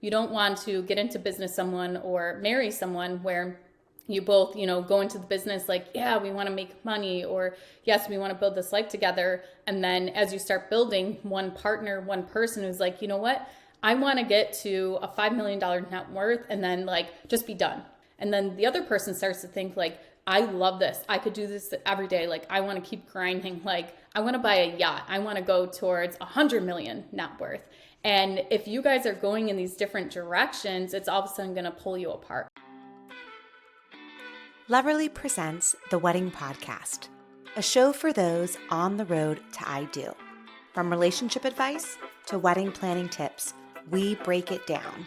You don't want to get into business someone or marry someone where you both, go into the business like, yeah, we want to make money, or yes, we want to build this life together. And then as you start building, one partner, one person who's like, you know what, I want to get to a $5 million net worth and then like just be done. And then the other person starts to think like, I love this. I could do this every day. Like, I want to keep grinding. Like, I want to buy a yacht. I want to go towards 100 million net worth. And if you guys are going in these different directions, it's all of a sudden going to pull you apart. Loverly presents the Wedding Podcast, a show for those on the road to I do. From relationship advice to wedding planning tips, we break it down.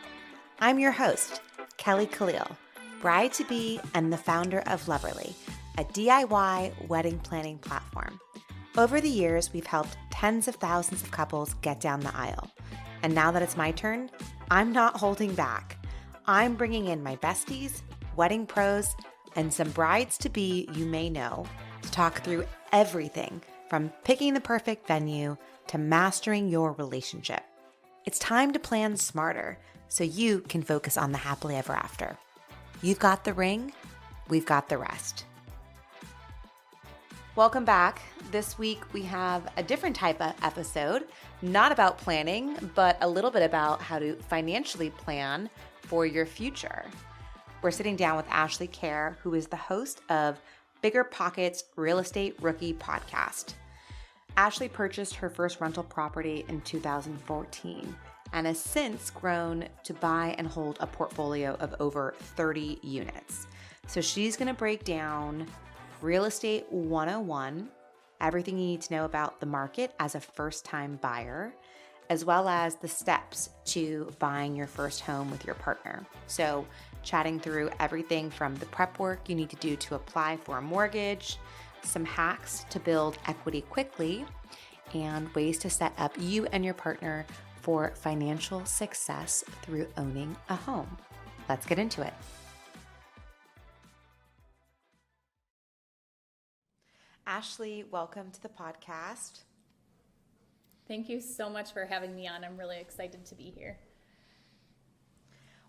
I'm your host, Kelly Khalil, bride-to-be and the founder of Loverly, a DIY wedding planning platform. Over the years, we've helped tens of thousands of couples get down the aisle. And now that it's my turn, I'm not holding back. I'm bringing in my besties, wedding pros, and some brides-to-be you may know to talk through everything from picking the perfect venue to mastering your relationship. It's time to plan smarter so you can focus on the happily ever after. You've got the ring, we've got the rest. Welcome back. This week we have a different type of episode, not about planning, but a little bit about how to financially plan for your future. We're sitting down with Ashley Kehr, who is the host of BiggerPockets Real Estate Rookie Podcast. Ashley purchased her first rental property in 2014 and has since grown to buy and hold a portfolio of over 30 units. So she's going to break down Real Estate 101, everything you need to know about the market as a first-time buyer, as well as the steps to buying your first home with your partner. So chatting through everything from the prep work you need to do to apply for a mortgage, some hacks to build equity quickly, and ways to set up you and your partner for financial success through owning a home. Let's get into it. Ashley, welcome to the podcast. Thank you so much for having me on. I'm really excited to be here.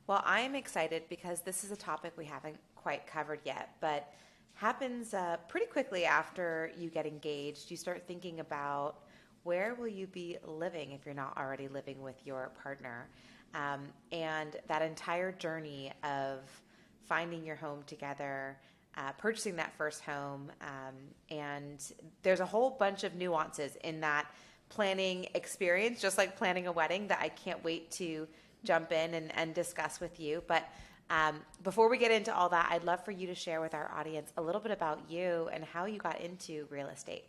Well, I am excited because this is a topic we haven't quite covered yet, but happens pretty quickly after you get engaged. You start thinking about where will you be living if you're not already living with your partner, and that entire journey of finding your home together, purchasing that first home, and there's a whole bunch of nuances in that planning experience, just like planning a wedding, that I can't wait to jump in and discuss with you. But before we get into all that, I'd love for you to share with our audience a little bit about you and how you got into real estate.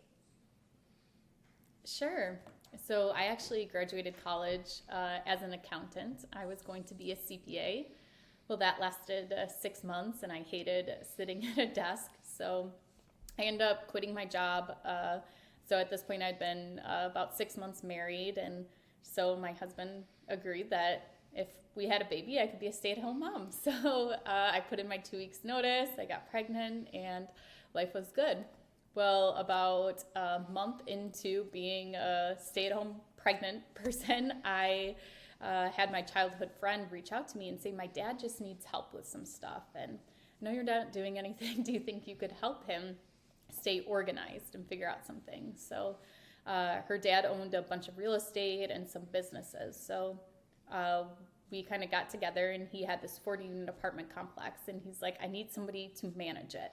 Sure. So I actually graduated college as an accountant. I was going to be a CPA. Well, that lasted 6 months, and I hated sitting at a desk. So I ended up quitting my job. So at this point, I'd been about 6 months married, and so my husband agreed that if we had a baby, I could be a stay-at-home mom. So I put in my 2 weeks notice, I got pregnant, and life was good. Well, about a month into being a stay-at-home pregnant person, I had my childhood friend reach out to me and say, my dad just needs help with some stuff, and I know you're not doing anything. Do you think you could help him stay organized and figure out some things? So her dad owned a bunch of real estate and some businesses. So we kind of got together, and he had this 40-unit apartment complex, and he's like, I need somebody to manage it.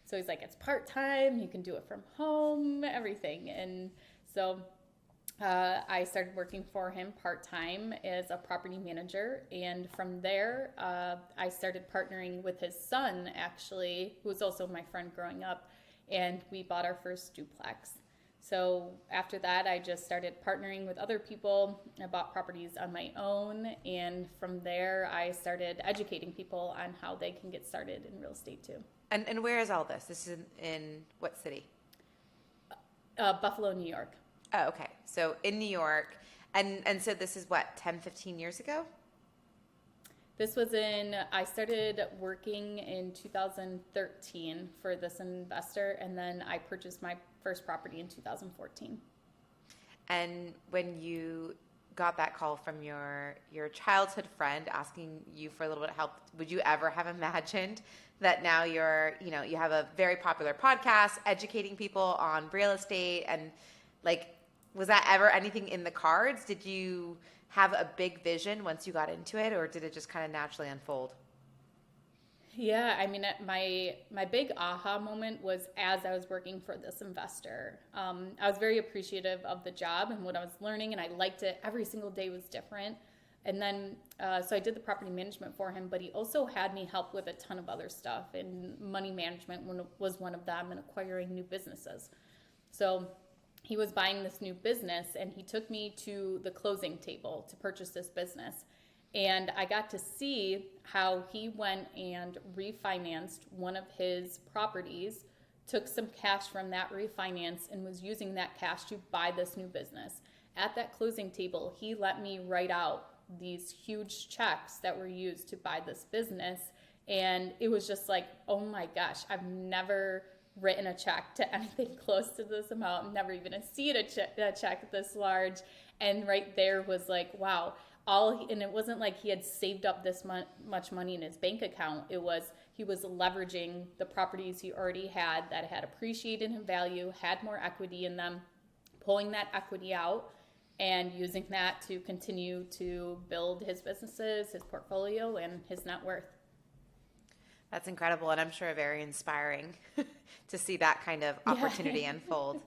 So he's like, it's part-time, you can do it from home, everything. And so I started working for him part-time as a property manager. And from there, I started partnering with his son, actually, who was also my friend growing up, and we bought our first duplex. So after that, I just started partnering with other people. I bought properties on my own, and from there, I started educating people on how they can get started in real estate too. And where is all this? This is in what city? Buffalo, New York. Oh, okay. So in New York. And so this is what, 10, 15 years ago? I started working in 2013 for this investor, and then I purchased my first property in 2014. And when you got that call from your childhood friend asking you for a little bit of help, would you ever have imagined that now you have a very popular podcast educating people on real estate, and like, was that ever anything in the cards? Did you have a big vision once you got into it, or did it just kind of naturally unfold? Yeah, I mean, my big aha moment was as I was working for this investor. I was very appreciative of the job and what I was learning, and I liked it. Every single day was different. And then, so I did the property management for him, but he also had me help with a ton of other stuff, and money management was one of them, and acquiring new businesses. So he was buying this new business, and he took me to the closing table to purchase this business. And I got to see how he went and refinanced one of his properties, took some cash from that refinance, and was using that cash to buy this new business. At that closing table, he let me write out these huge checks that were used to buy this business. And it was just like, oh my gosh, I've never written a check to anything close to this amount, never even seen a check this large. And right there was like, wow. And it wasn't like he had saved up this much money in his bank account. It was he was leveraging the properties he already had that had appreciated in value, had more equity in them, pulling that equity out and using that to continue to build his businesses, his portfolio, and his net worth. That's incredible, and I'm sure very inspiring to see that kind of opportunity unfold.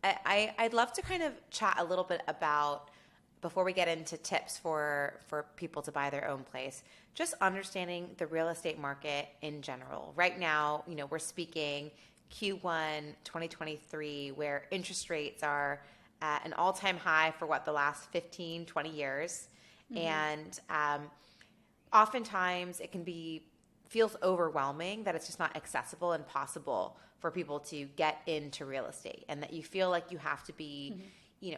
I'd love to kind of chat a little bit about, before we get into tips for people to buy their own place, just understanding the real estate market in general. Right now, we're speaking Q1 2023, where interest rates are at an all-time high for the last 15, 20 years. Mm-hmm. And oftentimes it feels overwhelming that it's just not accessible and possible for people to get into real estate, and that you feel like you have to be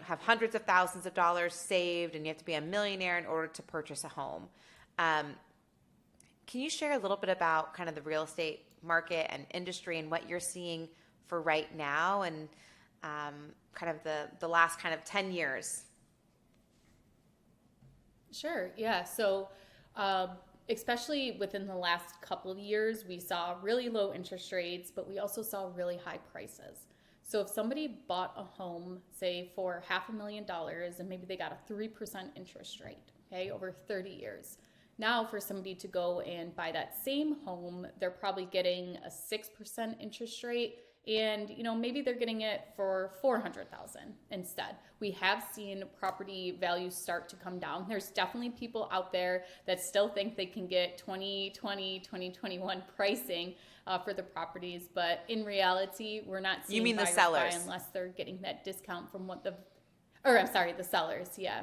have hundreds of thousands of dollars saved, and you have to be a millionaire in order to purchase a home. Can you share a little bit about kind of the real estate market and industry and what you're seeing for right now, and kind of the last kind of 10 years? Sure. Yeah. So especially within the last couple of years, we saw really low interest rates, but we also saw really high prices. So if somebody bought a home, say for $500,000, and maybe they got a 3% interest rate, okay, over 30 years. Now for somebody to go and buy that same home, they're probably getting a 6% interest rate, and maybe they're getting it for $400,000 instead. We have seen property values start to come down. There's definitely people out there that still think they can get 2020, 2021 pricing for the properties, but in reality, we're not seeing. You mean the buyers sellers? buy unless they're getting that discount from the sellers. Yeah,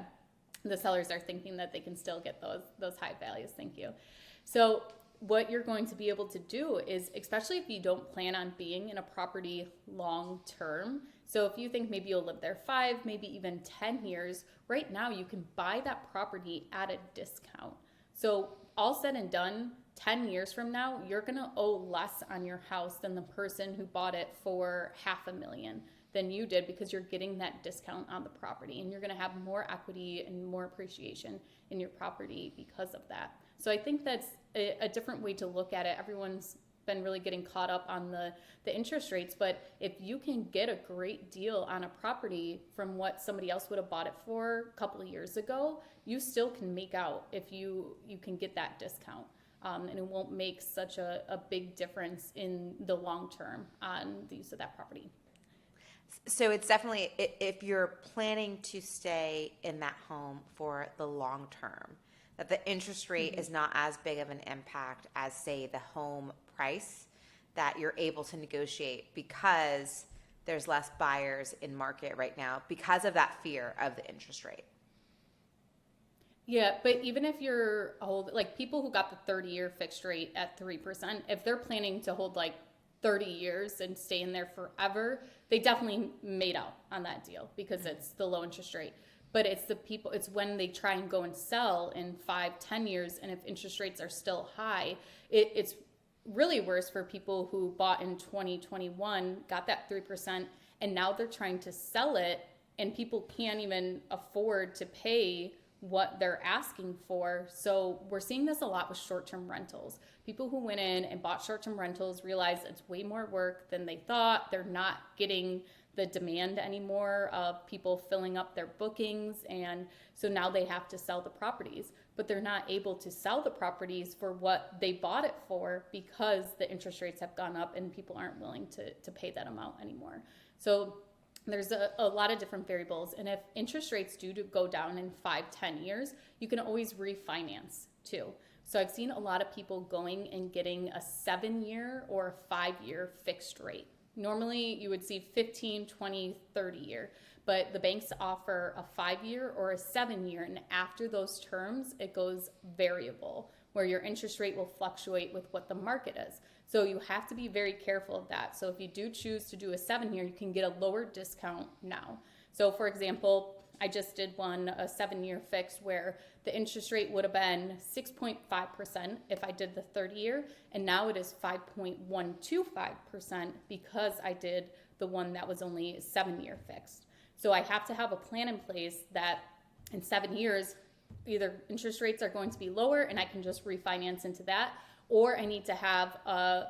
the sellers are thinking that they can still get those high values. Thank you. So what you're going to be able to do is, especially if you don't plan on being in a property long term, so if you think maybe you'll live there 5, maybe even 10 years, right now you can buy that property at a discount. So all said and done, 10 years from now, you're going to owe less on your house than the person who bought it for $500,000 than you did, because you're getting that discount on the property, and you're going to have more equity and more appreciation in your property because of that. So I think that's a different way to look at it. Everyone's been really getting caught up on the interest rates, but if you can get a great deal on a property from what somebody else would have bought it for a couple of years ago, you still can make out if you can get that discount. And it won't make such a big difference in the long term on the use of that property. So it's definitely, if you're planning to stay in that home for the long term, that the interest rate is not as big of an impact as, say, the home price, that you're able to negotiate because there's less buyers in market right now because of that fear of the interest rate. Yeah, but even if you're like people who got the 30-year fixed rate at 3%, if they're planning to hold like 30 years and stay in there forever, they definitely made out on that deal because it's the low interest rate. But it's when they try and go and sell in 5-10 years, and if interest rates are still high, it's really worse for people who bought in 2021, got that 3%, and now they're trying to sell it and people can't even afford to pay what they're asking for. So we're seeing this a lot with short-term rentals. People who went in and bought short-term rentals realize it's way more work than they thought. They're not getting the demand anymore of people filling up their bookings, and so now they have to sell the properties, but they're not able to sell the properties for what they bought it for because the interest rates have gone up and people aren't willing to pay that amount anymore. So there's a lot of different variables, and if interest rates do to go down in 5-10 years, you can always refinance too. So I've seen a lot of people going and getting a 7-year or a 5-year fixed rate. Normally you would see 15, 20, 30 year, but the banks offer a 5-year or a 7-year, and after those terms it goes variable, where your interest rate will fluctuate with what the market is. So you have to be very careful of that. So if you do choose to do a 7-year, you can get a lower discount now. So for example, I just did a 7-year fixed where the interest rate would have been 6.5% if I did the 30-year, and now it is 5.125% because I did the one that was only 7-year fixed. So I have to have a plan in place that in 7 years, either interest rates are going to be lower and I can just refinance into that, or I need to have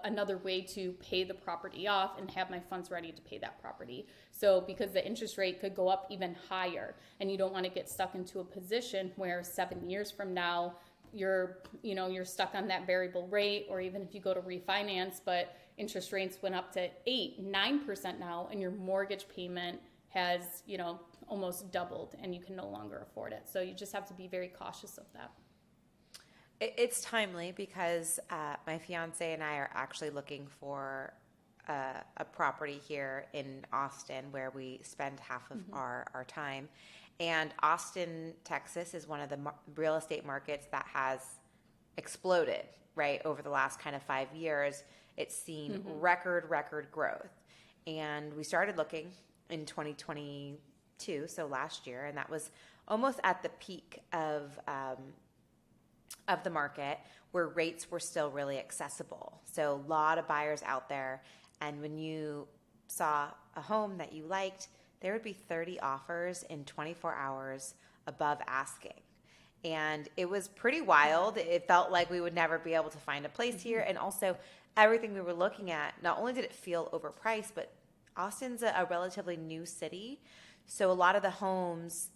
another way to pay the property off and have my funds ready to pay that property. So because the interest rate could go up even higher, and you don't want to get stuck into a position where 7 years from now you're stuck on that variable rate, or even if you go to refinance but interest rates went up to 8-9% now and your mortgage payment has almost doubled and you can no longer afford it. So you just have to be very cautious of that. It's timely because my fiance and I are actually looking for a property here in Austin where we spend half of our time. And Austin, Texas is one of the real estate markets that has exploded, right? Over the last kind of 5 years, it's seen record growth. And we started looking in 2022, so last year, and that was almost at the peak of the market where rates were still really accessible. So a lot of buyers out there. And when you saw a home that you liked, there would be 30 offers in 24 hours above asking. And it was pretty wild. It felt like we would never be able to find a place here. And also everything we were looking at, not only did it feel overpriced, but Austin's a relatively new city. So a lot of the homes,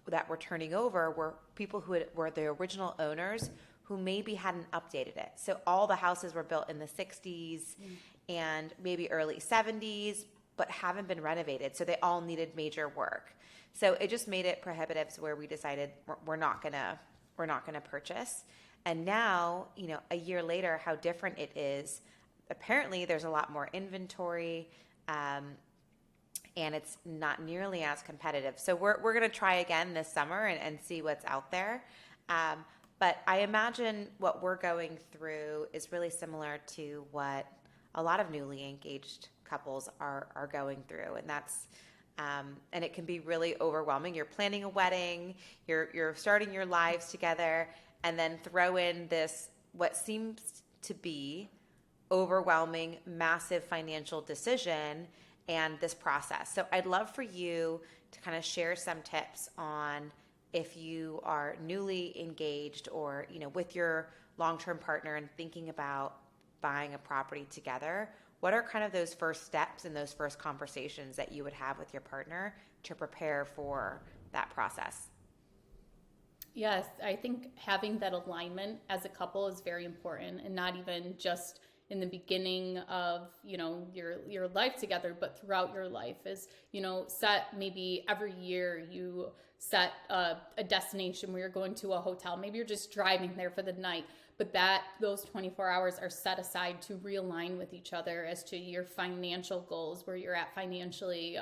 that were turning over were people who were the original owners who maybe hadn't updated it. So all the houses were built in the 60s and maybe early 70s, but haven't been renovated. So they all needed major work. So it just made it prohibitive to where we decided we're not gonna purchase. And now, a year later, how different it is. Apparently there's a lot more inventory, and it's not nearly as competitive. So we're going to try again this summer and see what's out there. But I imagine what we're going through is really similar to what a lot of newly engaged couples are going through. And that's and it can be really overwhelming. You're planning a wedding, you're starting your lives together, and then throw in this, what seems to be overwhelming, massive financial decision and this process. So I'd love for you to kind of share some tips on if you are newly engaged or, with your long-term partner and thinking about buying a property together. What are kind of those first steps and those first conversations that you would have with your partner to prepare for that process? Yes, I think having that alignment as a couple is very important, and not even just in the beginning of, your life together, but throughout your life is, set maybe every year you set a destination where you're going to a hotel. Maybe you're just driving there for the night, but those 24 hours are set aside to realign with each other as to your financial goals, where you're at financially,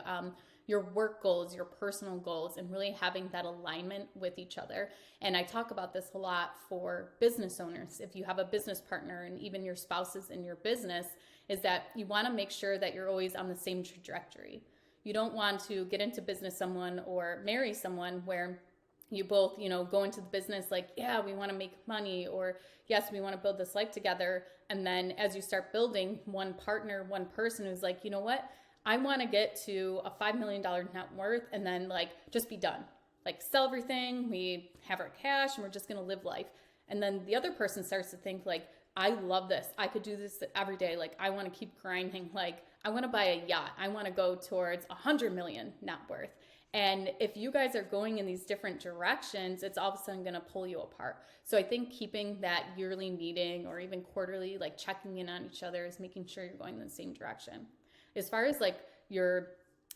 your work goals, your personal goals, and really having that alignment with each other. And I talk about this a lot for business owners. If you have a business partner and even your spouses in your business, is that you want to make sure that you're always on the same trajectory. You don't want to get into business someone or marry someone where you both, go into the business like, yeah, we want to make money, or yes, we want to build this life together. And then as you start building, one person who's like, you know what? I want to get to a $5 million net worth and then like just be done. Like sell everything, we have our cash, and we're just going to live life. And then the other person starts to think like, I love this. I could do this every day. Like I want to keep grinding. Like I want to buy a yacht. I want to go towards 100 million net worth. And if you guys are going in these different directions, it's all of a sudden going to pull you apart. So I think keeping that yearly meeting or even quarterly, like checking in on each other, is making sure you're going in the same direction. As far as like your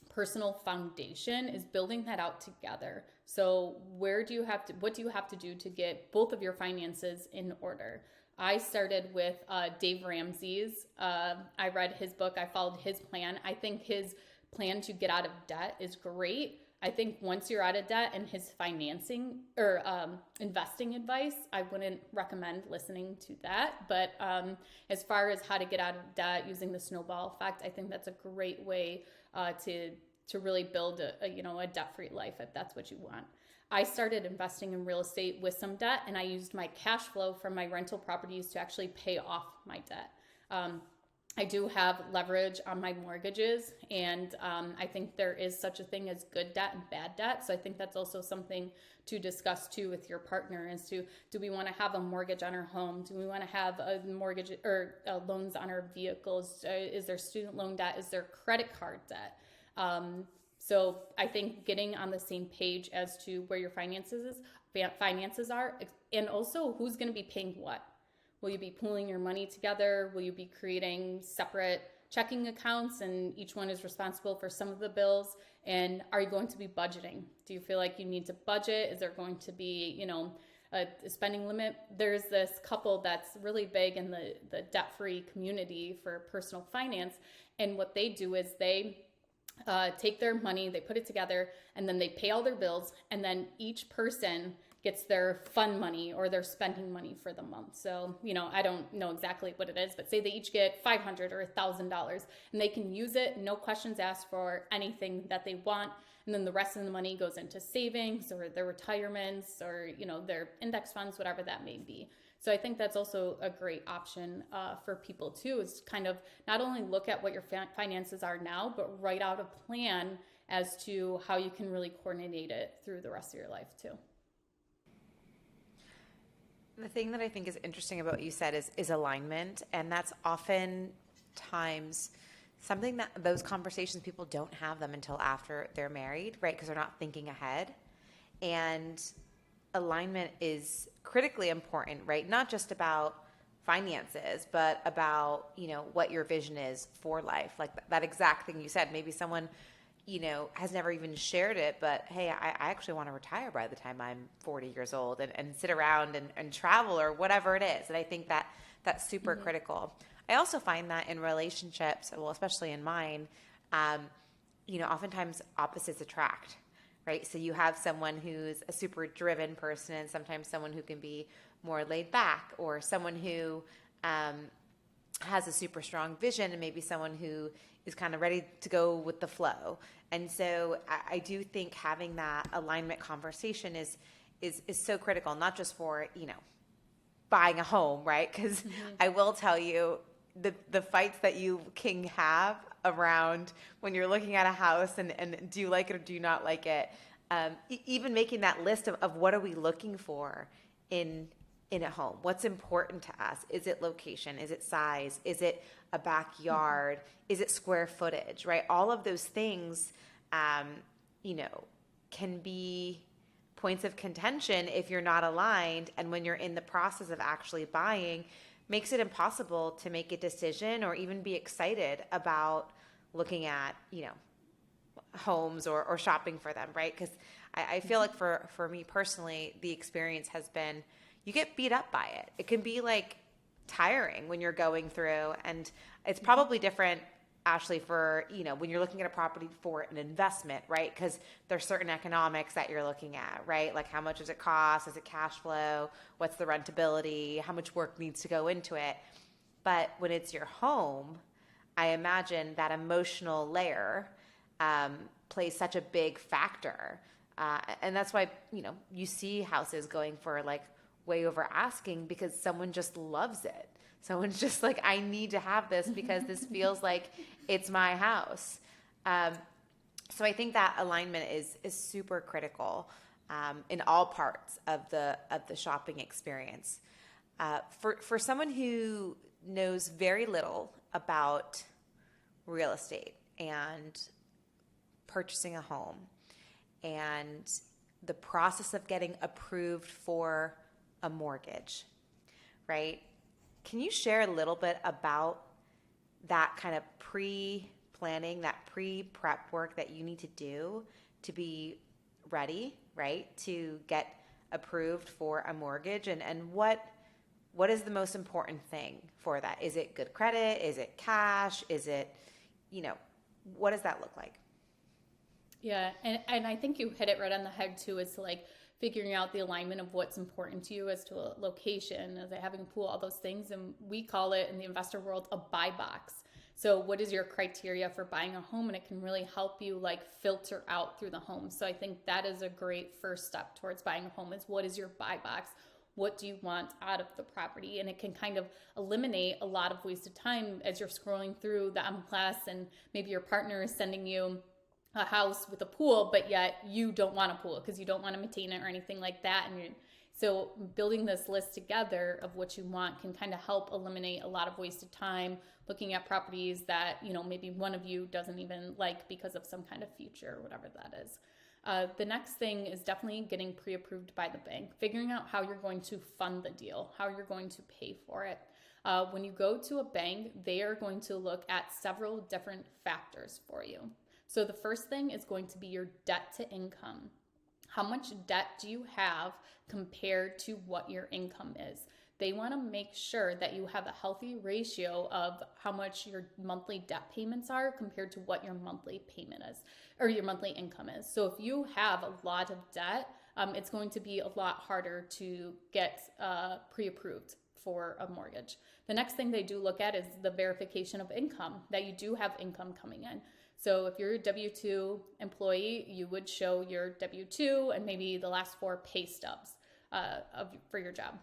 personal foundation, is building that out together. So what do you have to do to get both of your finances in order? I started with Dave Ramsey's. I read his book. I followed his plan. I think his plan to get out of debt is great. I think once you're out of debt, and his financing or investing advice, I wouldn't recommend listening to that. But as far as how to get out of debt using the snowball effect, I think that's a great way to really build a debt-free life if that's what you want. I started investing in real estate with some debt, and I used my cash flow from my rental properties to actually pay off my debt. I do have leverage on my mortgages, and I think there is such a thing as good debt and bad debt. So I think that's also something to discuss too with your partner, as to, do we want to have a mortgage on our home? Do we want to have a mortgage or loans on our vehicles? Is there student loan debt? Is there credit card debt? So I think getting on the same page as to where your finances are, and also who's going to be paying what. Will you be pooling your money together? Will you be creating separate checking accounts and each one is responsible for some of the bills? And are you going to be budgeting? Do you feel like you need to budget? Is there going to be, a spending limit? There's this couple that's really big in the debt-free community for personal finance. And what they do is they take their money, they put it together, and then they pay all their bills, and then each person gets their fun money or their spending money for the month. So, I don't know exactly what it is, but say they each get $500 or $1,000, and they can use it, no questions asked, for anything that they want. And then the rest of the money goes into savings or their retirements or, their index funds, whatever that may be. So I think that's also a great option for people too, is kind of not only look at what your finances are now, but write out a plan as to how you can really coordinate it through the rest of your life too. The thing that I think is interesting about what you said is alignment. And that's oftentimes something that those conversations, people don't have them until after they're married, right? Because they're not thinking ahead. And alignment is critically important, right? Not just about finances, but about, what your vision is for life. Like that exact thing you said, maybe someone, has never even shared it, but hey, I actually want to retire by the time I'm 40 years old and sit around and travel or whatever it is. And I think that's super critical. I also find that in relationships, well, especially in mine, oftentimes opposites attract. Right? So you have someone who's a super driven person, and sometimes someone who can be more laid back, or someone who has a super strong vision, and maybe someone who is kind of ready to go with the flow. And so I do think having that alignment conversation is so critical, not just for, buying a home, right? Because I will tell you, the fights that you can have around when you're looking at a house and do you like it or do you not like it, even making that list of what are we looking for in a home, what's important to us. Is it location? Is it size? Is it a backyard? Is it square footage, right? All of those things can be points of contention if you're not aligned, and when you're in the process of actually buying, makes it impossible to make a decision or even be excited about looking at, homes or shopping for them, right? Because I feel like for me personally, the experience has been, you get beat up by it. It can be like tiring when you're going through, and it's probably different, Ashley, for, when you're looking at a property for an investment, right? Because there's certain economics that you're looking at, right? Like how much does it cost? Is it cash flow? What's the rentability? How much work needs to go into it? But when it's your home, I imagine that emotional layer plays such a big factor. And that's why, you see houses going for like way over asking, because someone just loves it. Someone's just like, I need to have this because this feels like it's my house. So I think that alignment is super critical in all parts of the shopping experience. For someone who knows very little about real estate and purchasing a home and the process of getting approved for a mortgage, right? Can you share a little bit about that kind of pre-planning, that pre-prep work that you need to do to be ready, right, to get approved for a mortgage, and what is the most important thing for that? Is it good credit? Is it cash? Is it, what does that look like? Yeah, and I think you hit it right on the head too. Is like figuring out the alignment of what's important to you as to a location, as having a pool, all those things. And we call it in the investor world a buy box. So what is your criteria for buying a home? And it can really help you like filter out through the home. So I think that is a great first step towards buying a home, is what is your buy box? What do you want out of the property? And it can kind of eliminate a lot of wasted time as you're scrolling through the MLS, and maybe your partner is sending you a house with a pool, but yet you don't want a pool because you don't want to maintain it or anything like that. And so building this list together of what you want can kind of help eliminate a lot of wasted time looking at properties that, maybe one of you doesn't even like because of some kind of feature or whatever that is. The next thing is definitely getting pre-approved by the bank, figuring out how you're going to fund the deal, how you're going to pay for it. When you go to a bank, they are going to look at several different factors for you. So the first thing is going to be your debt to income. How much debt do you have compared to what your income is? They want to make sure that you have a healthy ratio of how much your monthly debt payments are compared to what your monthly payment is, or your monthly income is. So if you have a lot of debt, it's going to be a lot harder to get pre-approved for a mortgage. The next thing they do look at is the verification of income, that you do have income coming in. So if you're a W-2 employee, you would show your W-2 and maybe the last 4 pay stubs for your job.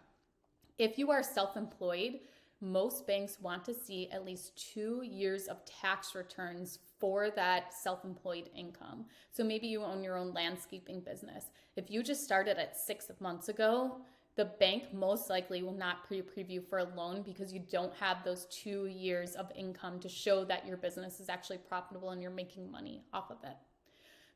If you are self-employed, most banks want to see at least 2 years of tax returns for that self-employed income. So maybe you own your own landscaping business. If you just started at 6 months ago, the bank most likely will not pre-approve you for a loan because you don't have those 2 years of income to show that your business is actually profitable and you're making money off of it.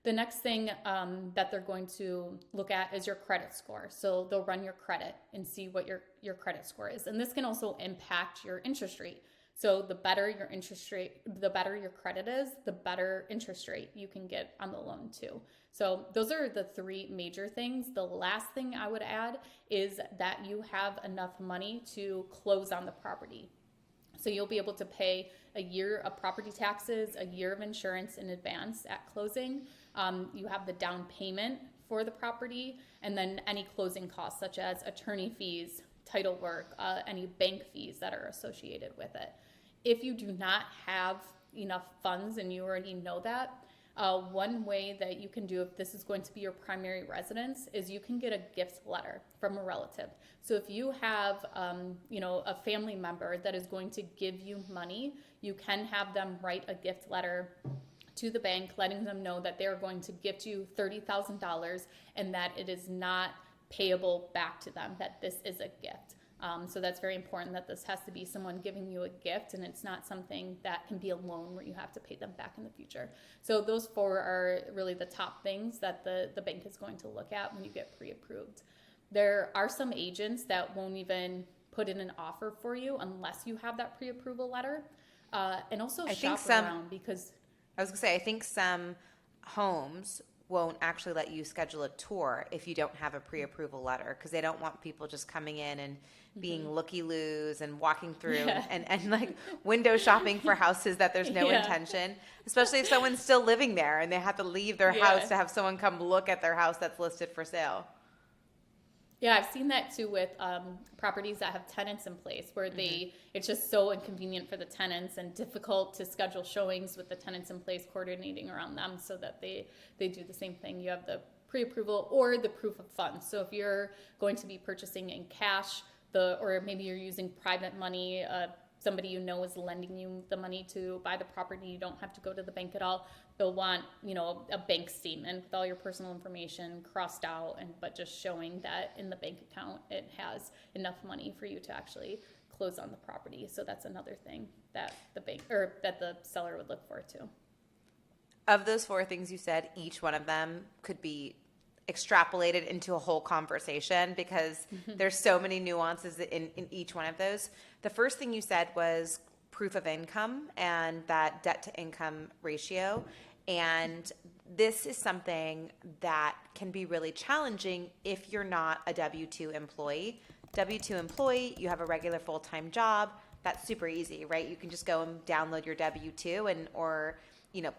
The next thing that they're going to look at is your credit score. So they'll run your credit and see what your credit score is. And this can also impact your interest rate. So the better your interest rate, the better your credit is, the better interest rate you can get on the loan too. So those are the 3 major things. The last thing I would add is that you have enough money to close on the property. So you'll be able to pay a year of property taxes, a year of insurance in advance at closing. You have the down payment for the property, and then any closing costs such as attorney fees, title work, any bank fees that are associated with it. If you do not have enough funds and you already know that, one way that you can do if this is going to be your primary residence is you can get a gift letter from a relative. So if you have a family member that is going to give you money, you can have them write a gift letter to the bank letting them know that they're going to gift you $30,000 and that it is not payable back to them, that this is a gift. So that's very important, that this has to be someone giving you a gift and it's not something that can be a loan where you have to pay them back in the future. So those 4 are really the top things that the bank is going to look at when you get pre-approved. There are some agents that won't even put in an offer for you unless you have that pre-approval letter. And also shop around, because I was going to say, I think some homes won't actually let you schedule a tour if you don't have a pre-approval letter, because they don't want people just coming in and being looky-loos and walking through and like window shopping for houses that there's no intention, especially if someone's still living there and they have to leave their house to have someone come look at their house that's listed for sale. Yeah, I've seen that too with properties that have tenants in place where it's just so inconvenient for the tenants and difficult to schedule showings with the tenants in place, coordinating around them so that they do the same thing. You have the pre-approval or the proof of funds. So if you're going to be purchasing in cash, or maybe you're using private money, somebody you know is lending you the money to buy the property, you don't have to go to the bank at all. They'll want, a bank statement with all your personal information crossed out, but just showing that in the bank account it has enough money for you to actually close on the property. So that's another thing that the bank or that the seller would look for too. Of those 4 things you said, each one of them could be extrapolated into a whole conversation because there's so many nuances in each one of those. The first thing you said was proof of income and that debt to income ratio. And this is something that can be really challenging if you're not a W-2 employee. W-2 employee, you have a regular full-time job. That's super easy, right? You can just go and download your W-2 or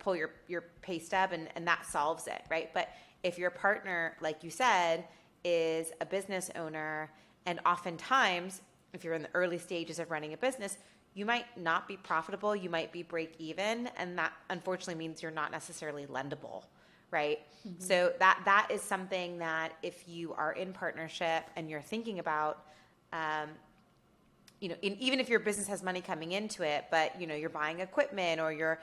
pull your pay stub and that solves it, right? But if your partner, like you said, is a business owner, and oftentimes, if you're in the early stages of running a business, you might not be profitable, you might be break even, and that unfortunately means you're not necessarily lendable, right? Mm-hmm. So that is something that if you are in partnership and you're thinking about, even if your business has money coming into it, but you're buying equipment or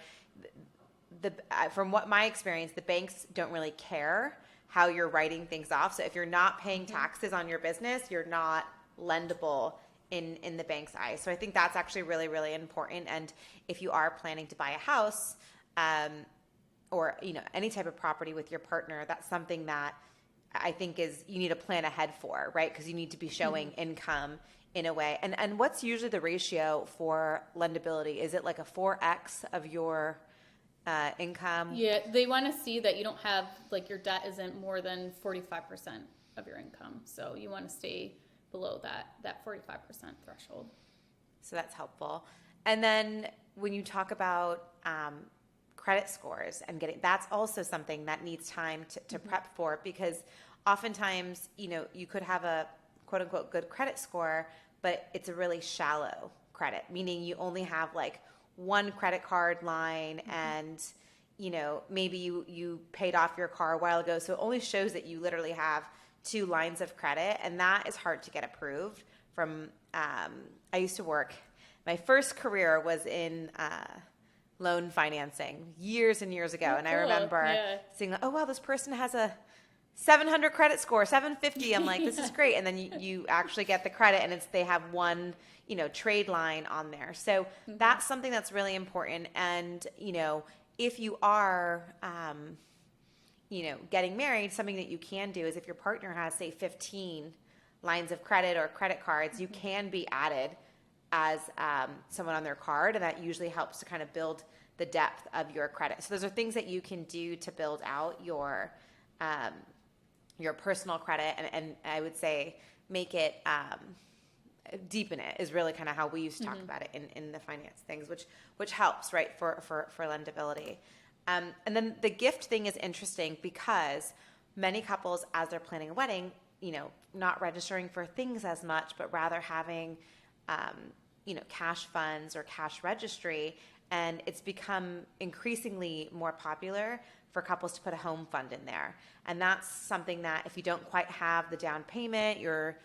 from what my experience, the banks don't really care how you're writing things off. So if you're not paying taxes on your business, you're not lendable in the bank's eyes. So I think that's actually really, really important. And if you are planning to buy a house, or any type of property with your partner, that's something that I think you need to plan ahead for, right? Because you need to be showing income in a way. And what's usually the ratio for lendability? Is it like a 4x of your income? Yeah, they want to see that you don't have, your debt isn't more than 45% of your income. So you want to stay below that 45% threshold. So that's helpful. And then when you talk about credit scores and that's also something that needs time to prep for, because oftentimes, you could have a quote unquote good credit score, but it's a really shallow credit, meaning you only have one credit card line and maybe you paid off your car a while ago, so it only shows that you literally have 2 lines of credit, and that is hard to get approved from. I used to work, my first career was in loan financing years and years ago, and I remember seeing, oh wow, this person has a 700 credit score, 750. I'm like, this is great. And then you actually get the credit, and they have one, trade line on there. So that's something that's really important. And, if you are, getting married, something that you can do is if your partner has, say, 15 lines of credit or credit cards, you can be added as someone on their card. And that usually helps to kind of build the depth of your credit. So those are things that you can do to build out your personal credit, and I would say make it, deepen it is really kind of how we used to talk about it in the finance things, which helps, right, for lendability. And then the gift thing is interesting because many couples, as they're planning a wedding, not registering for things as much, but rather having, cash funds or cash registry. And it's become increasingly more popular for couples to put a home fund in there. And that's something that if you don't quite have the down payment, you're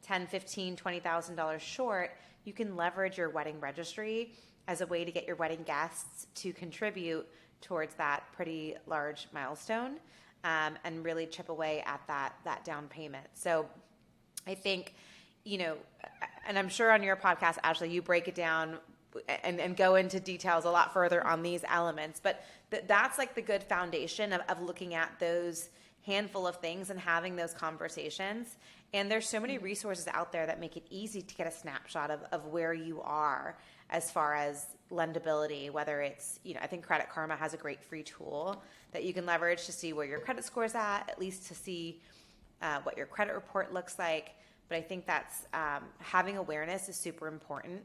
$10,000, $15,000, $20,000 short, you can leverage your wedding registry as a way to get your wedding guests to contribute towards that pretty large milestone, and really chip away at that down payment. So I think, and I'm sure on your podcast, Ashley, you break it down and go into details a lot further on these elements, but that's the good foundation of looking at those handful of things and having those conversations. And there's so many resources out there that make it easy to get a snapshot of where you are as far as lendability, whether it's, I think Credit Karma has a great free tool that you can leverage to see where your credit score is at least to see what your credit report looks like. But I think that's having awareness is super important.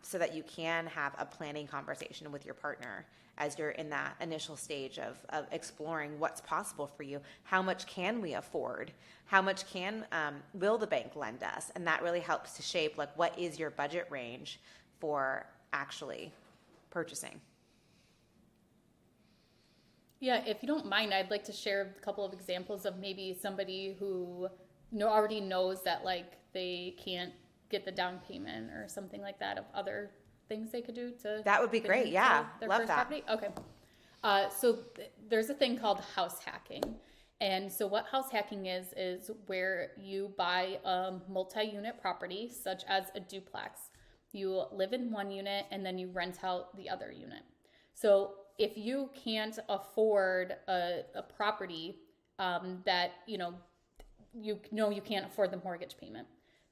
So that you can have a planning conversation with your partner as you're in that initial stage of exploring what's possible for you. How much can we afford? How much will the bank lend us? And that really helps to shape what is your budget range for actually purchasing. Yeah, if you don't mind, I'd like to share a couple of examples of maybe somebody who already knows that they can't get the down payment or something like that of other things they could do to That would be get great. into Yeah. their Love first that. property? Okay. There's a thing called house hacking. And so what house hacking is where you buy a multi-unit property, such as a duplex. You live in one unit and then you rent out the other unit. So if you can't afford a property that, you can't afford the mortgage payment,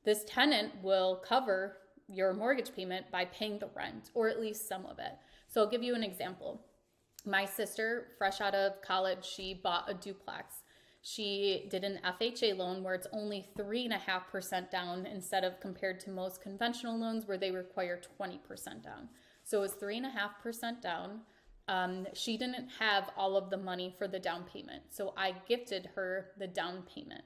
this tenant will cover your mortgage payment by paying the rent, or at least some of it. So I'll give you an example. My sister, fresh out of college, she bought a duplex. She did an FHA loan where it's only 3.5% down instead of compared to most conventional loans where they require 20% down. So it was 3.5% down. She didn't have all of the money for the down payment. So I gifted her the down payment.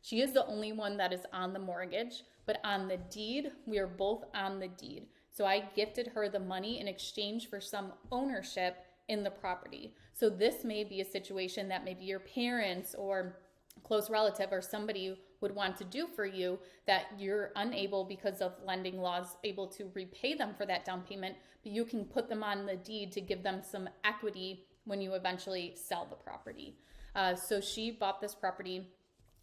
She is the only one that is on the mortgage, but on the deed, we are both on the deed. So I gifted her the money in exchange for some ownership in the property. So this may be a situation that maybe your parents or close relative or somebody would want to do for you that you're unable, because of lending laws, able to repay them for that down payment, but you can put them on the deed to give them some equity when you eventually sell the property. So she bought this property.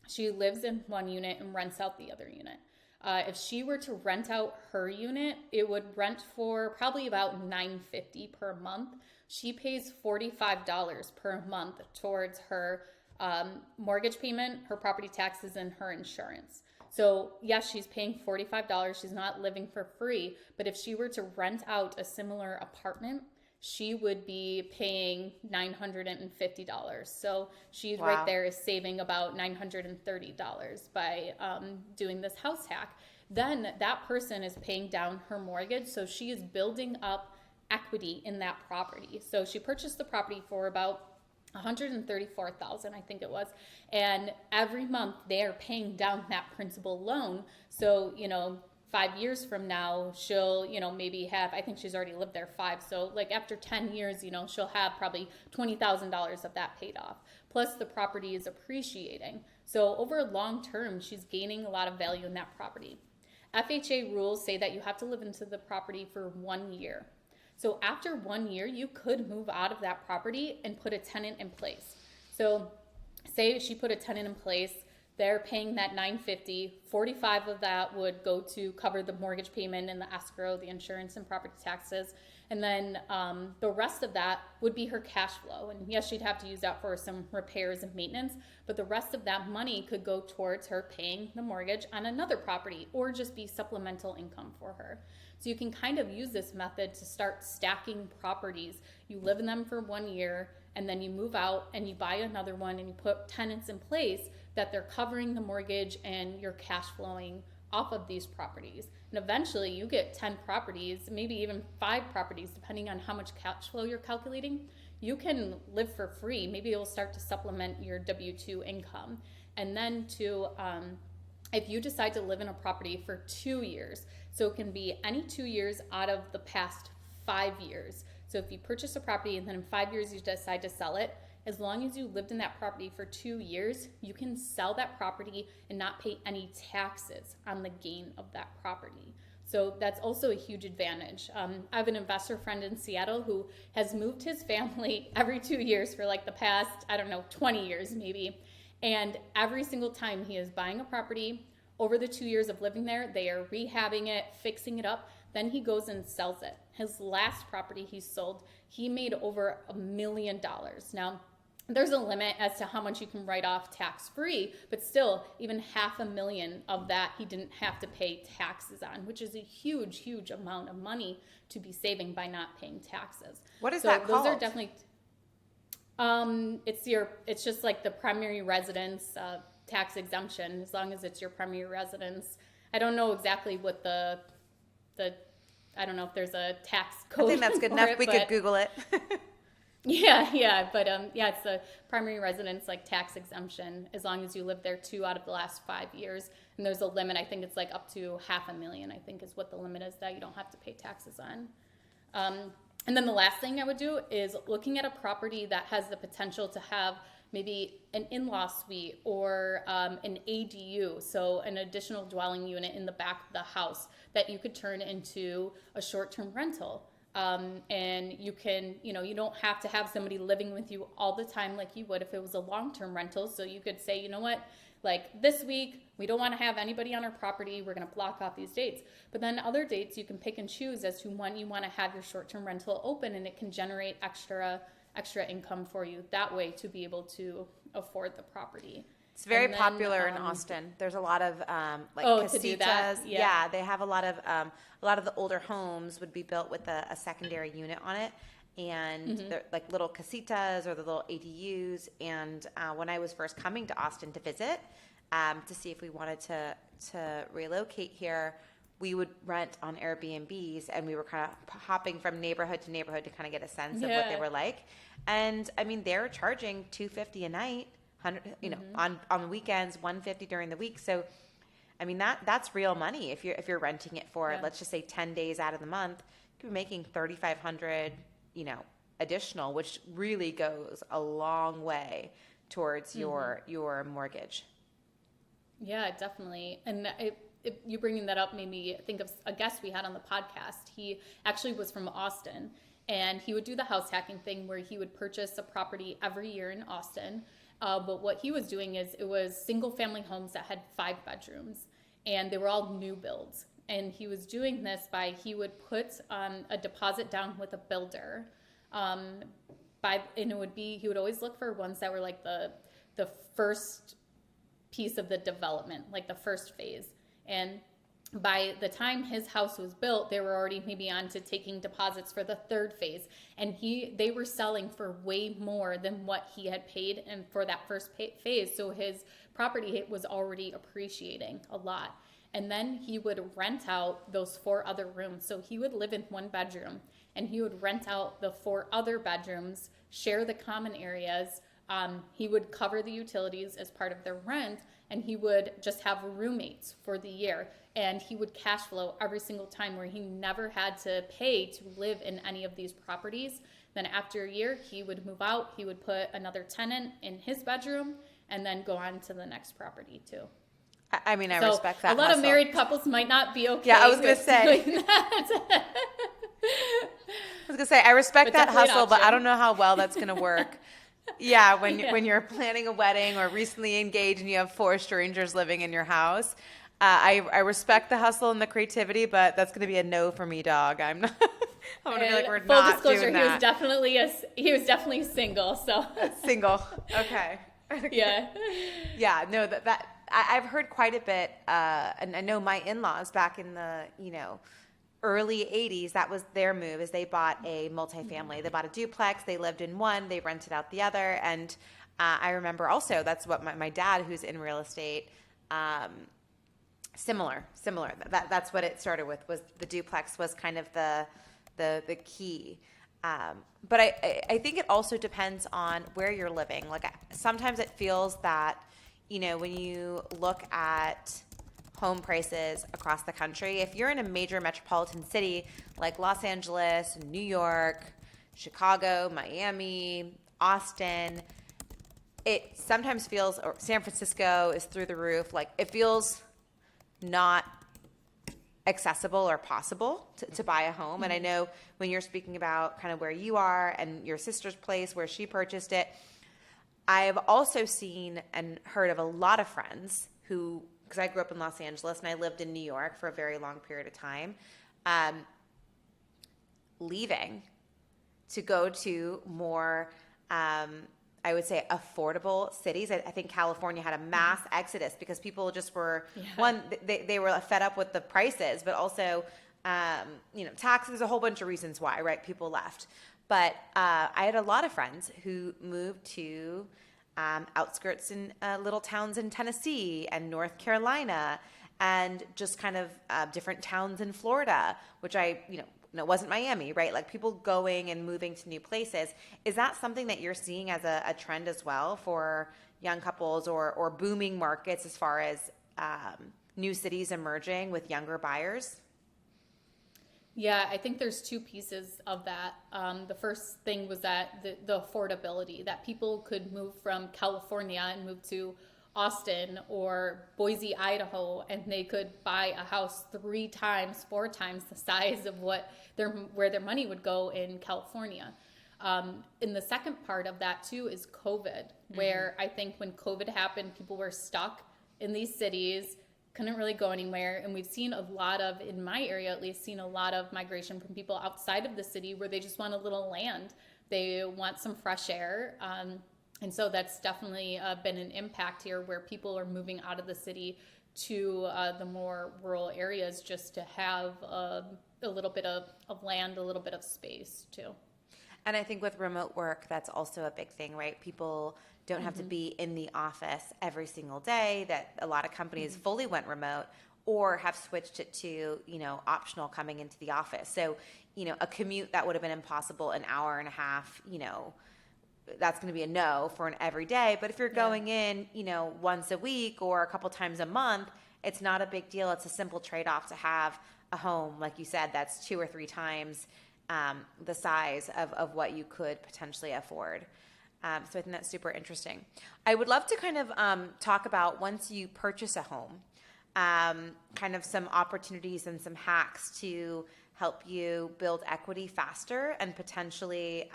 She lives in one unit and rents out the other unit. If she were to rent out her unit, it would rent for probably about $950 per month. She pays $45 per month towards her mortgage payment, her property taxes, and her insurance. So yes, she's paying $45. She's not living for free. But if she were to rent out a similar apartment, she would be paying $950. So she's right there is saving about $930 by doing this house hack. Then that person is paying down her mortgage. So she is building up equity in that property. So she purchased the property for about $134,000, I think it was. And every month they are paying down that principal loan. So, 5 years from now, she'll, maybe have, I think she's already lived there 5. So like after 10 years, she'll have probably $20,000 of that paid off. Plus the property is appreciating. So over long term, she's gaining a lot of value in that property. FHA rules say that you have to live into the property for 1 year. So after 1 year, you could move out of that property and put a tenant in place. So say she put a tenant in place, they're paying that $950, $45 of that would go to cover the mortgage payment and the escrow, the insurance and property taxes. And then the rest of that would be her cash flow. And yes, she'd have to use that for some repairs and maintenance, but the rest of that money could go towards her paying the mortgage on another property or just be supplemental income for her. So you can kind of use this method to start stacking properties. You live in them for 1 year, and then you move out and you buy another one and you put tenants in place that they're covering the mortgage and you're cash flowing off of these properties. And eventually you get 10 properties, maybe even 5 properties, depending on how much cash flow you're calculating. You can live for free. Maybe it will start to supplement your W-2 income. And then if you decide to live in a property for 2 years, so it can be any 2 years out of the past 5 years. So if you purchase a property and then in 5 years you decide to sell it, as long as you lived in that property for 2 years, you can sell that property and not pay any taxes on the gain of that property. So that's also a huge advantage. I have an investor friend in Seattle who has moved his family every 2 years for like the past, 20 years maybe. And every single time he is buying a property, over the 2 years of living there, they are rehabbing it, fixing it up. Then he goes and sells it. His last property he sold, he made over $1 million. Now, there's a limit as to how much you can write off tax-free, but still, even $500,000 of that he didn't have to pay taxes on, which is a huge, huge amount of money to be saving by not paying taxes. What is that called? Those are definitely, it's just like the primary residence tax exemption, as long as it's your primary residence. I don't know exactly what I don't know if there's a tax code. I think that's good enough. We could Google it. Yeah, but it's the primary residence like tax exemption as long as you live there 2 out of the last 5 years. And there's a limit. I think it's like up to $500,000. I think is what the limit is that you don't have to pay taxes on. And then the last thing I would do is looking at a property that has the potential to have maybe an in-law suite or an ADU, so an additional dwelling unit in the back of the house that you could turn into a short-term rental. And you can, you don't have to have somebody living with you all the time like you would if it was a long-term rental. So you could say, you know what, like this week, we don't want to have anybody on our property. We're going to block off these dates. But then other dates you can pick and choose as to when you want to have your short-term rental open, and it can generate extra income for you that way to be able to afford the property. It's very popular in Austin. There's a lot of casitas. To do that? Yeah, they have a lot of the older homes would be built with a secondary unit on it, and they're like little casitas or the little ADUs. And when I was first coming to Austin to visit, to see if we wanted to relocate here, we would rent on Airbnbs, and we were kind of hopping from neighborhood to neighborhood to kind of get a sense of what they were like. And I mean, they're charging $250 a night. 100, on weekends, $150 during the week. So, I mean, that's real money. If you're renting it for, let's just say 10 days out of the month, you could be making $3,500, additional, which really goes a long way towards your mortgage. Yeah, definitely. And you bringing that up made me think of a guest we had on the podcast. He actually was from Austin, and he would do the house hacking thing where he would purchase a property every year in Austin. But what he was doing is it was single family homes that had 5 bedrooms, and they were all new builds. And he was doing this by, he would put a deposit down with a builder. And it would be, he would always look for ones that were like the first piece of the development, like the first phase. And by the time his house was built, they were already maybe on to taking deposits for the third phase. And they were selling for way more than what he had paid and for that first phase. So his property was already appreciating a lot. And then he would rent out those 4 other rooms. So he would live in 1 bedroom, and he would rent out the 4 other bedrooms, share the common areas. He would cover the utilities as part of their rent, and he would just have roommates for the year. And he would cash flow every single time, where he never had to pay to live in any of these properties. Then after a year, he would move out. He would put another tenant in his bedroom and then go on to the next property too. I mean, I respect that. A lot of married couples might not be okay. Yeah, I was going to say. I respect that hustle, but I don't know how well that's going to work. Yeah, when you're planning a wedding or recently engaged and you have 4 strangers living in your house. I respect the hustle and the creativity, but that's going to be a no for me, dog. I'm not. I'm going to be like, we're not doing that. He was definitely single. So single. Okay. Yeah. Yeah. No. That I've heard quite a bit, and I know my in-laws back in the early 80s. That was their move. Is they bought a multifamily. They bought a duplex. They lived in one. They rented out the other. And I remember also that's what my dad, who's in real estate. Similar. That's what it started with. Was the duplex was kind of the key. But I think it also depends on where you're living. Like sometimes it feels that when you look at home prices across the country, if you're in a major metropolitan city like Los Angeles, New York, Chicago, Miami, Austin, it sometimes feels, or San Francisco is through the roof. Like it feels not accessible or possible to buy a home. And I know when you're speaking about kind of where you are and your sister's place where she purchased it, I've also seen and heard of a lot of friends who, because I grew up in Los Angeles and I lived in New York for a very long period of time, leaving to go to more I would say affordable cities. I think California had a mass exodus because people just were they were fed up with the prices, but also taxes, a whole bunch of reasons why, right? People left. But I had a lot of friends who moved to outskirts in little towns in Tennessee and North Carolina, and just kind of different towns in Florida, which it wasn't Miami, right? Like people going and moving to new places. Is that something that you're seeing as a trend as well for young couples or booming markets as far as new cities emerging with younger buyers? Yeah, I think there's two pieces of that. The first thing was that the affordability, that people could move from California and move to Austin or Boise, Idaho, and they could buy a house 3 times, 4 times the size of where their money would go in California. And the second part of that too is COVID, where I think when COVID happened, people were stuck in these cities, couldn't really go anywhere. And we've seen a lot of, in my area at least, seen a lot of migration from people outside of the city where they just want a little land. They want some fresh air. And so that's definitely been an impact here where people are moving out of the city to the more rural areas just to have a little bit of land, a little bit of space too. And I think with remote work, that's also a big thing, right? People don't have to be in the office every single day, that a lot of companies fully went remote or have switched it to, optional coming into the office. So, a commute that would have been impossible an hour and a half, that's going to be a no for an everyday. But if you're going in, once a week or a couple times a month, it's not a big deal. It's a simple trade-off to have a home, like you said, that's 2 or 3 times the size of what you could potentially afford. So I think that's super interesting. I would love to kind of talk about once you purchase a home, kind of some opportunities and some hacks to help you build equity faster and potentially,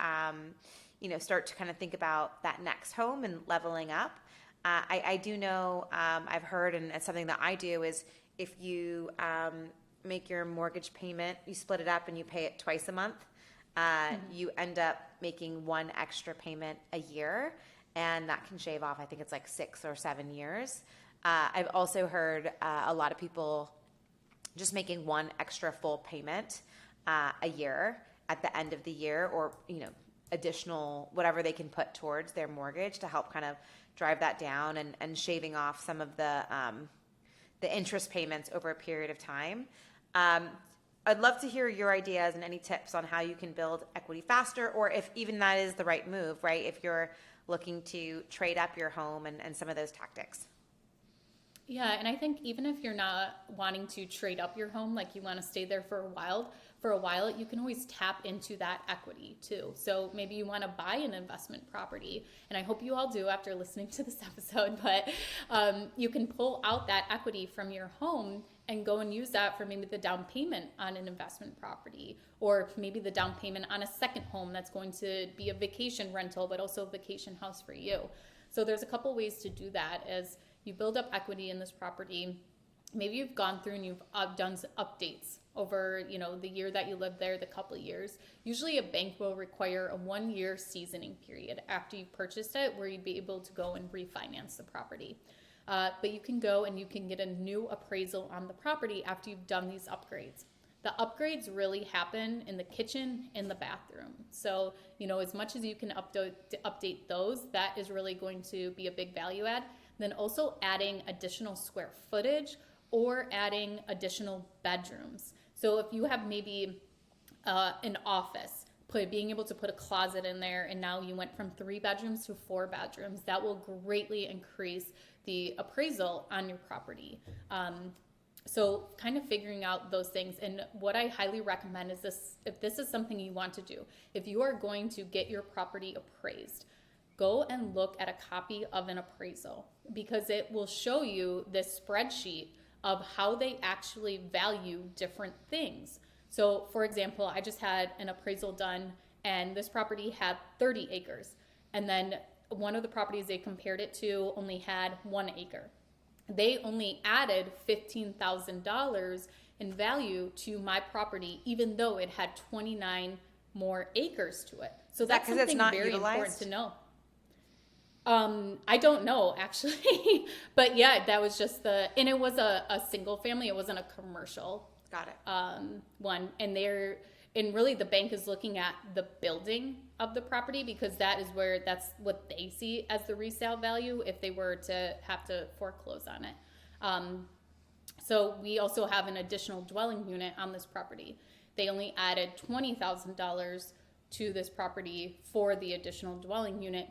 start to kind of think about that next home and leveling up. I do know, I've heard, and it's something that I do, is if you make your mortgage payment, you split it up and you pay it twice a month, you end up making 1 extra payment a year, and that can shave off, I think it's like 6 or 7 years. I've also heard a lot of people just making 1 extra full payment a year at the end of the year, or additional whatever they can put towards their mortgage to help kind of drive that down and shaving off some of the interest payments over a period of time. I'd love to hear your ideas and any tips on how you can build equity faster, or if even that is the right move, right? If you're looking to trade up your home and some of those tactics. Yeah, and I think even if you're not wanting to trade up your home, like you want to stay there for a while, you can always tap into that equity too. So maybe you want to buy an investment property, and I hope you all do after listening to this episode, but you can pull out that equity from your home and go and use that for maybe the down payment on an investment property, or maybe the down payment on a second home that's going to be a vacation rental, but also a vacation house for you. So there's a couple ways to do that as you build up equity in this property. Maybe you've gone through and you've done some updates over, the year that you lived there, the couple of years. Usually a bank will require a 1-year seasoning period after you purchased it, where you'd be able to go and refinance the property. But you can go and you can get a new appraisal on the property after you've done these upgrades. The upgrades really happen in the kitchen and the bathroom. So, as much as you can update those, that is really going to be a big value add. Then also adding additional square footage or adding additional bedrooms. So if you have maybe an office, being able to put a closet in there, and now you went from 3 bedrooms to 4 bedrooms, that will greatly increase the appraisal on your property. So kind of figuring out those things. And what I highly recommend is this: if this is something you want to do, if you are going to get your property appraised, go and look at a copy of an appraisal, because it will show you this spreadsheet of how they actually value different things. So for example, I just had an appraisal done, and this property had 30 acres. And then one of the properties they compared it to only had 1 acre. They only added $15,000 in value to my property, even though it had 29 more acres to it. So that's something very important to know. I don't know actually, but yeah, that was just and it was a single family. It wasn't a commercial. Got it. One, and really the bank is looking at the building of the property, because that's what they see as the resale value if they were to have to foreclose on it. So we also have an additional dwelling unit on this property. They only added $20,000 to this property for the additional dwelling unit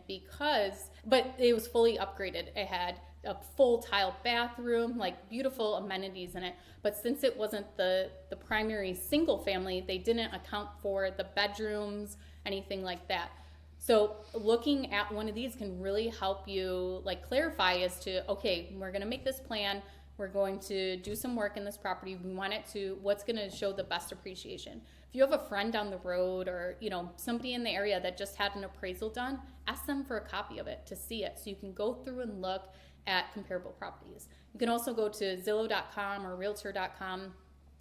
but it was fully upgraded. It had a full tile bathroom, like beautiful amenities in it. But since it wasn't the primary single family, they didn't account for the bedrooms, anything like that. So looking at one of these can really help you like clarify as to, okay, we're going to make this plan. We're going to do some work in this property. We want it to, what's going to show the best appreciation. If you have a friend down the road or, somebody in the area that just had an appraisal done, ask them for a copy of it to see it so you can go through and look at comparable properties. You can also go to Zillow.com or Realtor.com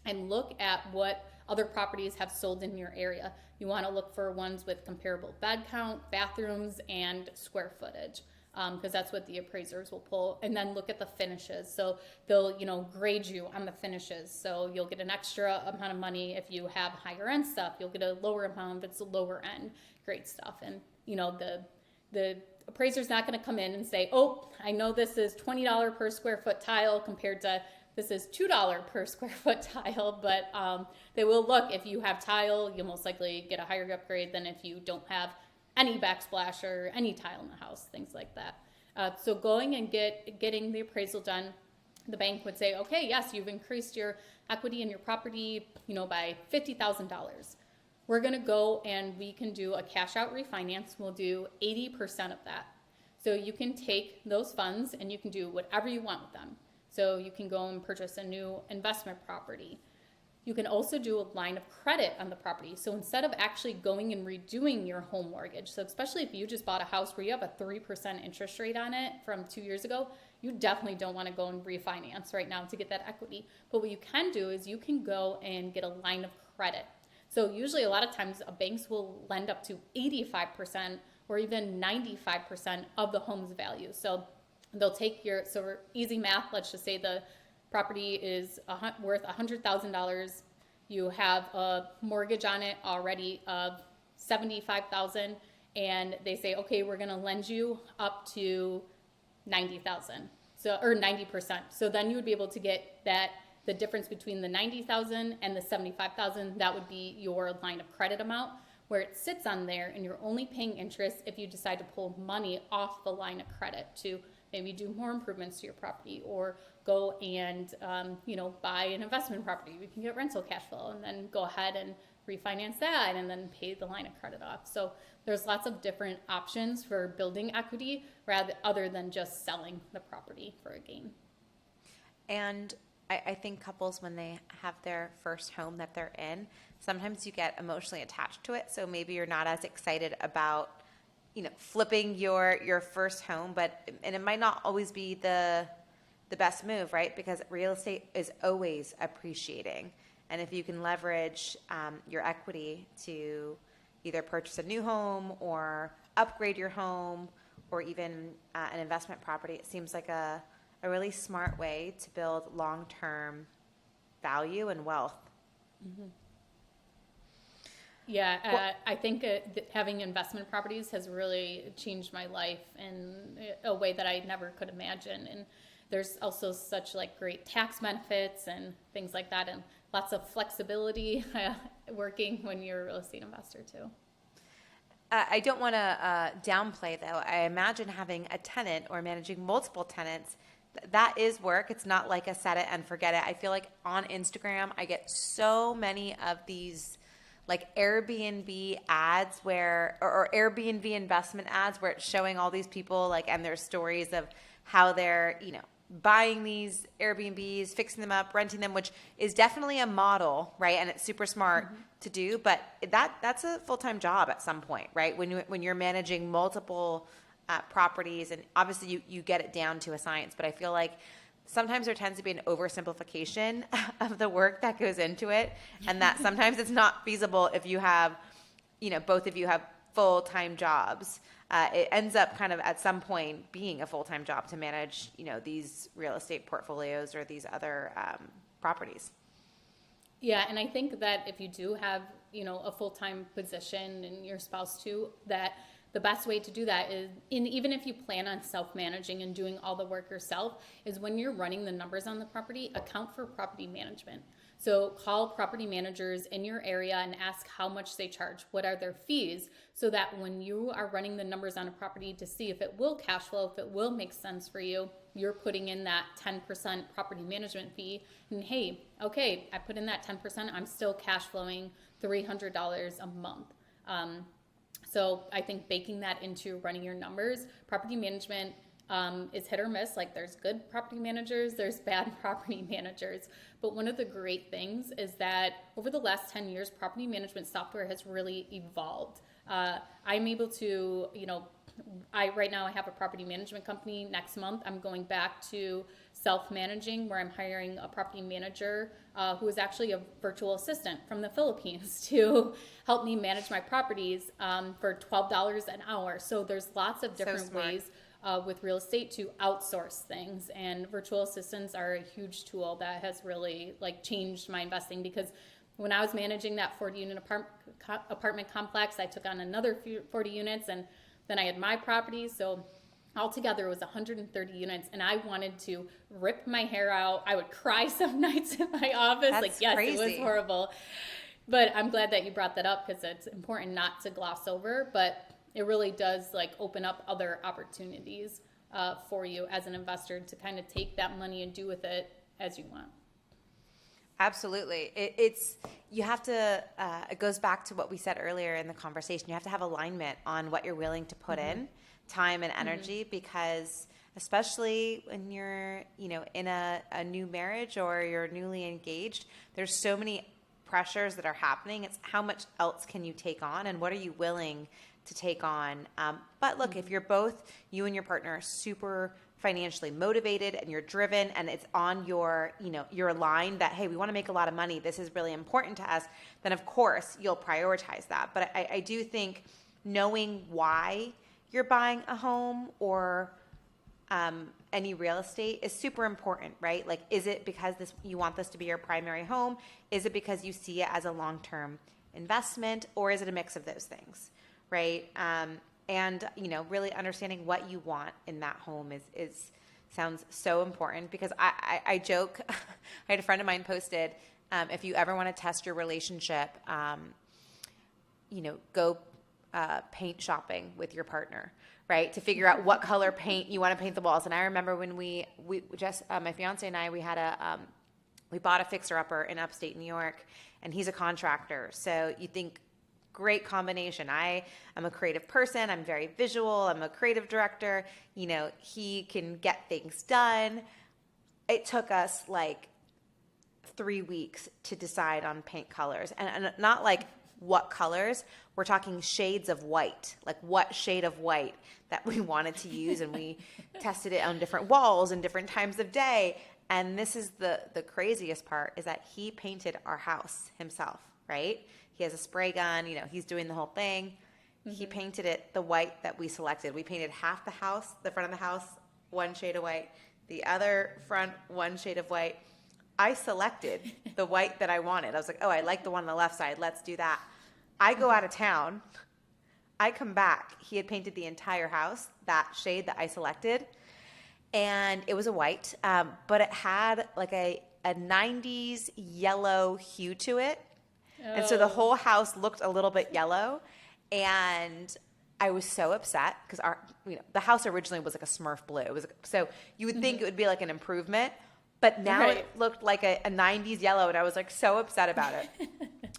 and look at what other properties have sold in your area. You want to look for ones with comparable bed count, bathrooms, and square footage, because that's what the appraisers will pull. And then look at the finishes. So they'll, grade you on the finishes. So you'll get an extra amount of money if you have higher end stuff. You'll get a lower amount if it's a lower end grade stuff. And the appraiser's not going to come in and say, oh, I know this is $20 per square foot tile compared to this is $2 per square foot tile, but they will look. If you have tile, you'll most likely get a higher upgrade than if you don't have any backsplash or any tile in the house, things like that. So going and getting the appraisal done, the bank would say, okay, yes, you've increased your equity in your property, by $50,000. We're going to go and we can do a cash out refinance. We'll do 80% of that. So you can take those funds and you can do whatever you want with them. So you can go and purchase a new investment property. You can also do a line of credit on the property. So instead of actually going and redoing your home mortgage, so especially if you just bought a house where you have a 3% interest rate on it from 2 years ago, you definitely don't want to go and refinance right now to get that equity. But what you can do is you can go and get a line of credit. So usually a lot of times banks will lend up to 85% or even 95% of the home's value. So they'll take so easy math, let's just say the property is worth $100,000. You have a mortgage on it already of $75,000, and they say, okay, we're going to lend you up to $90,000, or 90%. So then you would be able to get the difference between the $90,000 and the $75,000. That would be your line of credit amount, where it sits on there, and you're only paying interest if you decide to pull money off the line of credit to maybe do more improvements to your property or go and, buy an investment property. You can get rental cash flow and then go ahead and refinance that and then pay the line of credit off. So there's lots of different options for building equity other than just selling the property for a gain. And I think couples, when they have their first home that they're in, sometimes you get emotionally attached to it. So maybe you're not as excited about flipping your first home, and it might not always be the best move, right? Because real estate is always appreciating. And if you can leverage your equity to either purchase a new home or upgrade your home or even an investment property, it seems like a really smart way to build long-term value and wealth. Mm-hmm. Yeah, I think having investment properties has really changed my life in a way that I never could imagine. And there's also such great tax benefits and things like that, and lots of flexibility working when you're a real estate investor too. I don't want to downplay, though. I imagine having a tenant or managing multiple tenants, that is work. It's not like a set it and forget it. I feel like on Instagram, I get so many of these Airbnb ads or Airbnb investment ads where it's showing all these people and their stories of how they're, buying these Airbnbs, fixing them up, renting them, which is definitely a model, right? And it's super smart to do, but that's a full-time job at some point, right? When you're managing multiple properties, and obviously you get it down to a science, but I feel like sometimes there tends to be an oversimplification of the work that goes into it, and that sometimes it's not feasible if you have, both of you have full-time jobs. It ends up kind of at some point being a full-time job to manage, these real estate portfolios or these other properties. Yeah, and I think that if you do have, a full-time position and your spouse too, that the best way to do that is, even if you plan on self-managing and doing all the work yourself, is when you're running the numbers on the property, account for property management. So call property managers in your area and ask how much they charge, what are their fees, so that when you are running the numbers on a property to see if it will cash flow, if it will make sense for you, you're putting in that 10% property management fee. And hey, okay, I put in that 10%, I'm still cash flowing $300 a month. So I think baking that into running your numbers, property management is hit or miss. Like, there's good property managers, there's bad property managers. But one of the great things is that over the last 10 years, property management software has really evolved. I'm able to, right now I have a property management company. Next month, I'm going back to self-managing, where I'm hiring a property manager who is actually a virtual assistant from the Philippines to help me manage my properties for $12 an hour. So there's lots of different ways with real estate to outsource things, and virtual assistants are a huge tool that has really changed my investing, because when I was managing that 40-unit apartment complex, I took on another 40 units, and then I had my properties. So altogether, it was 130 units, and I wanted to rip my hair out. I would cry some nights in my office. That's yes, crazy. It was horrible. But I'm glad that you brought that up, because it's important not to gloss over. But it really does open up other opportunities for you as an investor to kind of take that money and do with it as you want. Absolutely. You have to, it goes back to what we said earlier in the conversation. You have to have alignment on what you're willing to put in, time and energy, because especially when you're, in a new marriage or you're newly engaged, there's so many pressures that are happening. It's how much else can you take on, and what are you willing to take on? But look, if you're both, you and your partner, are super financially motivated and you're driven, and it's on your line that, hey, we want to make a lot of money, this is really important to us, then of course you'll prioritize that. But I do think knowing why you're buying a home or any real estate is super important, right? Is it because you want this to be your primary home? Is it because you see it as a long-term investment, or is it a mix of those things, right? And really understanding what you want in that home is sounds so important, because I joke. I had a friend of mine posted, if you ever want to test your relationship, go paint shopping with your partner, right? To figure out what color paint you want to paint the walls. And I remember when we just my fiance and I, we bought a fixer-upper in upstate New York, and he's a contractor. So you think, great combination. I am a creative person. I'm very visual. I'm a creative director. He can get things done. It took us 3 weeks to decide on paint colors, and not what colors. We're talking shades of white, what shade of white that we wanted to use. And we tested it on different walls and different times of day. And this is the craziest part, is that he painted our house himself, right? He has a spray gun, he's doing the whole thing. Mm-hmm. He painted it the white that we selected. We painted half the house, the front of the house, one shade of white, the other front, one shade of white. I selected the white that I wanted. I was like, oh, I like the one on the left side. Let's do that. I go out of town. I come back. He had painted the entire house, that shade that I selected. And it was a white, but it had a 90s yellow hue to it. And so the whole house looked a little bit yellow, and I was so upset because the house originally was a Smurf blue. So you would think it would be an improvement, but now it looked like a 90s yellow, and I was so upset about it.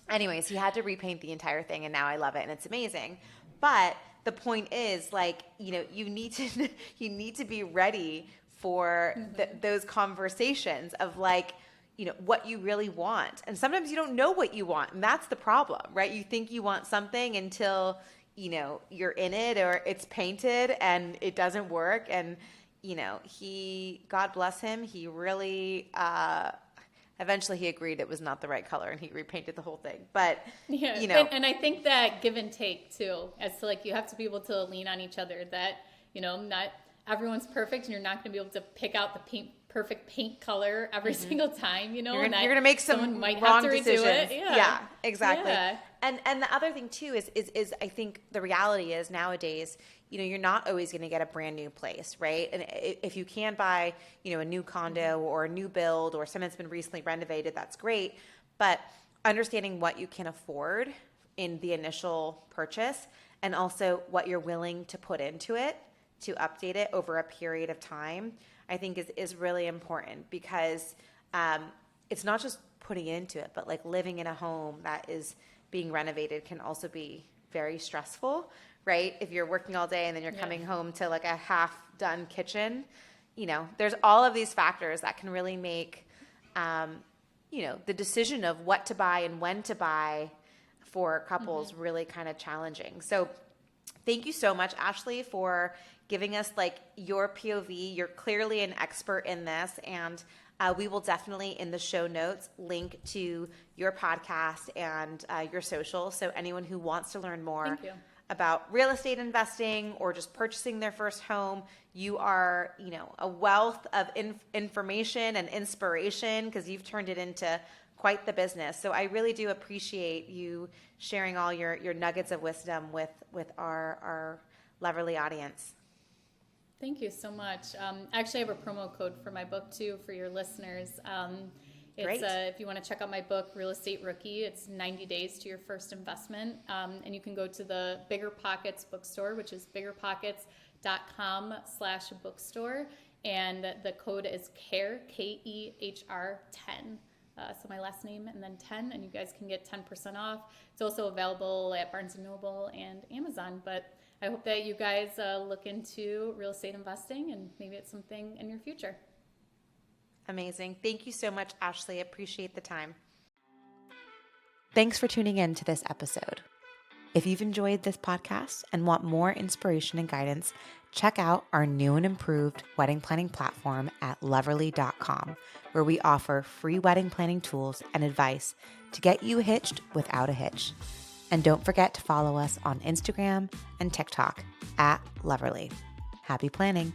Anyways, he had to repaint the entire thing, and now I love it, and it's amazing. But the point is, you need to be ready for those conversations of what you really want. And sometimes you don't know what you want, and that's the problem, right? You think you want something until, you're in it or it's painted and it doesn't work. And, God bless him, he really, eventually he agreed it was not the right color and he repainted the whole thing. But, And I think that give and take too, as to you have to be able to lean on each other, that, not everyone's perfect, and you're not going to be able to pick out the perfect paint color every single time, You're going to make some wrong decisions. Yeah, exactly. Yeah. And the other thing too is I think the reality is nowadays, you're not always going to get a brand new place, right? And if you can buy, a new condo or a new build or something that's been recently renovated, that's great. But understanding what you can afford in the initial purchase and also what you're willing to put into it to update it over a period of time, I think is really important, because it's not just putting into it, but like living in a home that is being renovated can also be very stressful, right? If you're working all day and then you're coming home to like a half done kitchen, there's all of these factors that can really make, the decision of what to buy and when to buy for couples really kind of challenging. So thank you so much, Ashley, for giving us like your POV. You're clearly an expert in this, and we will definitely in the show notes link to your podcast and your social. So anyone who wants to learn more about real estate investing or just purchasing their first home, you are, a wealth of information and inspiration, because you've turned it into quite the business. So I really do appreciate you sharing all your nuggets of wisdom with our Leverly audience. Thank you so much. I actually have a promo code for my book too for your listeners. It's if you want to check out my book, Real Estate Rookie, it's 90 days to your first investment. And you can go to the BiggerPockets bookstore, which is biggerpockets.com/bookstore. And the code is Kehr, Kehr 10. So my last name and then 10, and you guys can get 10% off. It's also available at Barnes & Noble and Amazon. But I hope that you guys look into real estate investing, and maybe it's something in your future. Amazing. Thank you so much, Ashley. Appreciate the time. Thanks for tuning in to this episode. If you've enjoyed this podcast and want more inspiration and guidance, check out our new and improved wedding planning platform at Leverly.com, where we offer free wedding planning tools and advice to get you hitched without a hitch. And don't forget to follow us on Instagram and TikTok at Leverly. Happy planning.